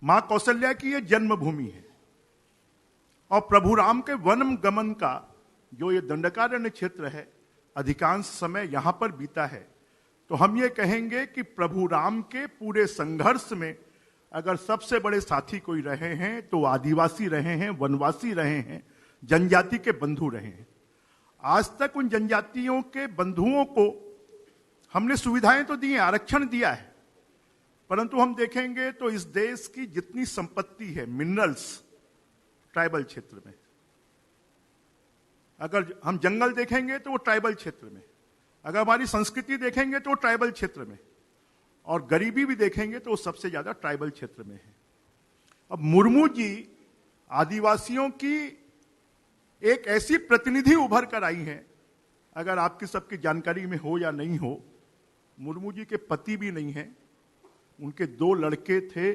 मां कौशल्या की यह जन्मभूमि है और प्रभु राम के वन गमन का जो ये दंडकारण्य क्षेत्र है, अधिकांश समय यहां पर बीता है। तो हम ये कहेंगे कि प्रभु राम के पूरे संघर्ष में अगर सबसे बड़े साथी कोई रहे हैं तो आदिवासी रहे हैं, वनवासी रहे हैं, जनजाति के बंधु रहे हैं। आज तक उन जनजातियों के बंधुओं को हमने सुविधाएं तो दी हैं, आरक्षण दिया है, परंतु हम देखेंगे तो इस देश की जितनी संपत्ति है, मिनरल्स, ट्राइबल क्षेत्र में, अगर हम जंगल देखेंगे तो वो ट्राइबल क्षेत्र में, अगर हमारी संस्कृति देखेंगे तो वो ट्राइबल क्षेत्र में, और गरीबी भी देखेंगे तो वो सबसे ज्यादा ट्राइबल क्षेत्र में है। अब मुर्मू जी आदिवासियों की एक ऐसी प्रतिनिधि उभर कर आई हैं, अगर आपकी सबकी जानकारी में हो या नहीं हो, मुर्मू जी के पति भी नहीं हैं, उनके 2 लड़के थे,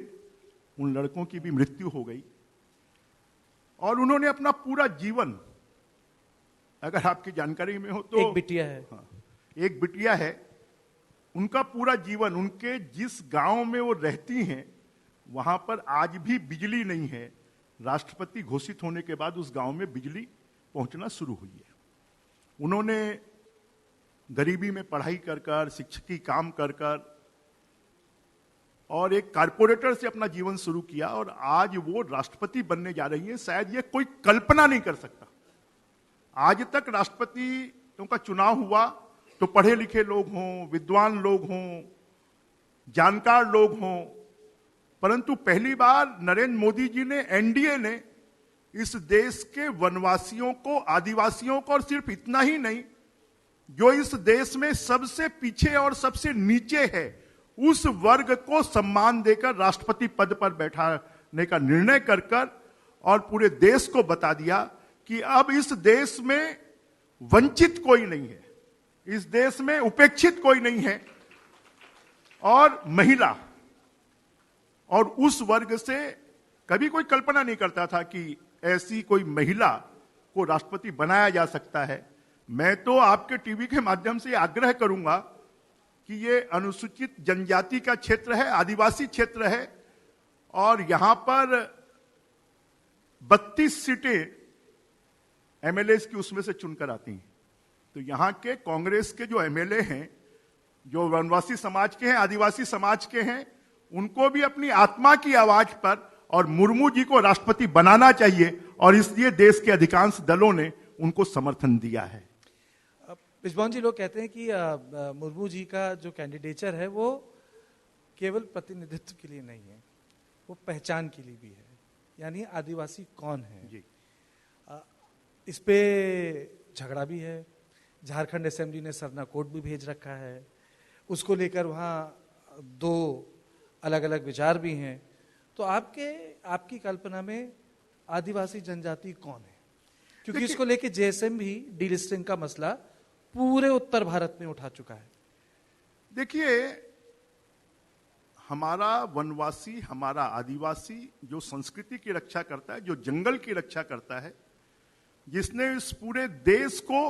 उन लड़कों की भी मृत्यु हो गई, और उन्होंने अपना पूरा जीवन, अगर आपकी जानकारी में हो तो एक बिटिया है। हाँ, एक बिटिया है, उनका पूरा जीवन, उनके जिस गांव में वो रहती हैं वहां पर आज भी बिजली नहीं है। राष्ट्रपति घोषित होने के बाद उस गांव में बिजली पहुंचना शुरू हुई है। उन्होंने गरीबी में पढ़ाई कर कर, शिक्षकी काम कर कर और एक कारपोरेटर से अपना जीवन शुरू किया, और आज वो राष्ट्रपति बनने जा रही हैं। शायद ये कोई कल्पना नहीं कर सकता। आज तक राष्ट्रपतियों का चुनाव हुआ तो पढ़े लिखे लोग हों, विद्वान लोग हों, जानकार लोग हों, परंतु पहली बार नरेंद्र मोदी जी ने, एनडीए ने इस देश के वनवासियों को, आदिवासियों को, और सिर्फ इतना ही नहीं, जो इस देश में सबसे पीछे और सबसे नीचे है, उस वर्ग को सम्मान देकर राष्ट्रपति पद पर बैठाने का निर्णय कर कर और पूरे देश को बता दिया कि अब इस देश में वंचित कोई नहीं है, इस देश में उपेक्षित कोई नहीं है, और महिला, और उस वर्ग से कभी कोई कल्पना नहीं करता था कि ऐसी कोई महिला को राष्ट्रपति बनाया जा सकता है। मैं तो आपके टीवी के माध्यम से आग्रह करूंगा कि ये अनुसूचित जनजाति का क्षेत्र है, आदिवासी क्षेत्र है, और यहां पर 32 सीटें एमएलए की उसमें से चुनकर आती हैं। तो यहां के कांग्रेस के जो एमएलए हैं, जो वनवासी समाज के हैं, आदिवासी समाज के हैं, उनको भी अपनी आत्मा की आवाज पर और मुर्मू जी को राष्ट्रपति बनाना चाहिए, और इसलिए देश के अधिकांश दलों ने उनको समर्थन दिया है। बिजमोहन जी, लोग कहते हैं कि मुर्मू जी का जो कैंडिडेचर है वो केवल प्रतिनिधित्व के लिए नहीं है, वो पहचान के लिए भी है, यानी आदिवासी कौन है जी। इस पे झगड़ा भी है। झारखंड असेंबली ने सरना कोड भी भेज रखा है, उसको लेकर वहाँ 2 अलग अलग विचार भी हैं। तो आपकी कल्पना में आदिवासी जनजाति कौन है? क्योंकि इसको लेके जेएसएम भी डीलिस्टिंग का मसला पूरे उत्तर भारत में उठा चुका है। देखिए, हमारा वनवासी, हमारा आदिवासी जो संस्कृति की रक्षा करता है, जो जंगल की रक्षा करता है, जिसने इस पूरे देश को,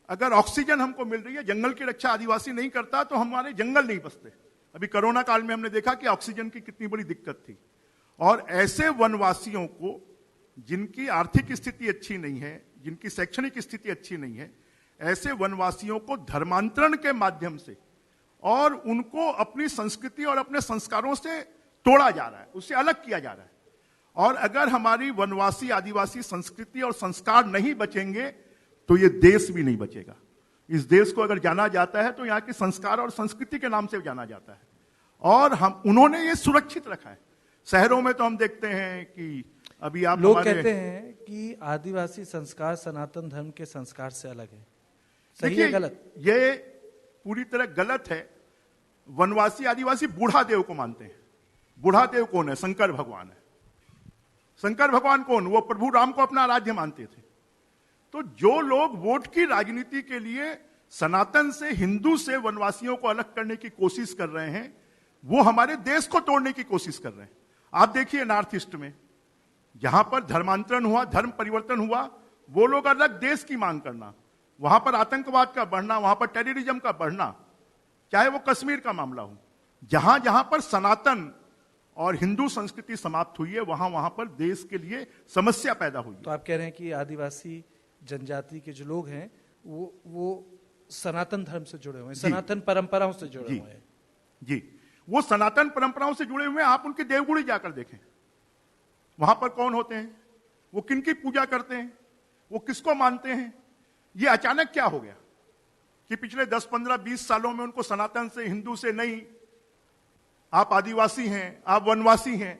अगर ऑक्सीजन हमको मिल रही है, जंगल की रक्षा आदिवासी नहीं करता तो हमारे जंगल नहीं बचते। अभी कोरोना काल में हमने देखा कि ऑक्सीजन की कितनी बड़ी दिक्कत थी, और ऐसे वनवासियों को जिनकी आर्थिक स्थिति अच्छी नहीं है, जिनकी शैक्षणिक स्थिति अच्छी नहीं है, ऐसे वनवासियों को धर्मांतरण के माध्यम से और उनको अपनी संस्कृति और अपने संस्कारों से तोड़ा जा रहा है, उससे अलग किया जा रहा है। और अगर हमारी वनवासी आदिवासी संस्कृति और संस्कार नहीं बचेंगे तो ये देश भी नहीं बचेगा। इस देश को अगर जाना जाता है तो यहाँ के संस्कार और संस्कृति के नाम से जाना जाता है, और उन्होंने ये सुरक्षित रखा है। शहरों में तो हम देखते हैं कि अभी आप, लोग कहते हैं कि आदिवासी संस्कार सनातन धर्म के संस्कार से अलग है। सही है, गलत? ये पूरी तरह गलत है। वनवासी आदिवासी बूढ़ा देव को मानते हैं। बूढ़ा देव कौन है? शंकर भगवान है। शंकर भगवान कौन? वो प्रभु राम को अपना राज्य मानते थे। तो जो लोग वोट की राजनीति के लिए सनातन से, हिंदू से वनवासियों को अलग करने की कोशिश कर रहे हैं, वो हमारे देश को तोड़ने की कोशिश कर रहे हैं। आप देखिए नॉर्थ ईस्ट में जहां पर धर्मांतरण हुआ, धर्म परिवर्तन हुआ, वो लोग अलग देश की मांग करना, वहां पर आतंकवाद का बढ़ना, वहां पर टेररिज्म का बढ़ना, चाहे वो कश्मीर का मामला हो, जहां जहां पर सनातन और हिंदू संस्कृति समाप्त हुई है, वहां पर देश के लिए समस्या पैदा हुई है। तो आप कह रहे हैं कि आदिवासी जनजाति के जो लोग हैं वो सनातन धर्म से जुड़े हुए हैं, सनातन परंपराओं से जुड़े हुए हैं। जी, वो सनातन परंपराओं से जुड़े हुए हैं। आप उनके देवगुड़ी जाकर देखें, वहां पर कौन होते हैं, वो किनकी पूजा करते हैं, वो किसको मानते हैं। ये अचानक क्या हो गया कि पिछले 10, 15, 20 सालों में उनको सनातन से, हिंदू से नहीं, आप आदिवासी हैं, आप वनवासी हैं,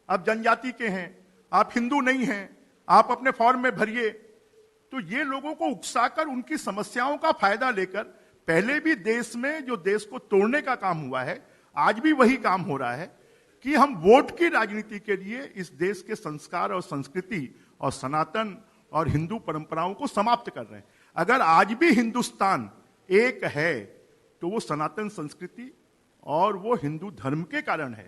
आप जनजाति के हैं, आप हिंदू नहीं हैं, आप अपने फॉर्म में भरिए। तो ये लोगों को उकसाकर उनकी समस्याओं का फायदा लेकर, पहले भी देश में जो देश को तोड़ने का काम हुआ है, आज भी वही काम हो रहा है कि हम वोट की राजनीति के लिए इस देश के संस्कार और संस्कृति और सनातन और हिंदू परंपराओं को समाप्त कर रहे हैं। अगर आज भी हिंदुस्तान एक है तो वो सनातन संस्कृति और वो हिंदू धर्म के कारण है।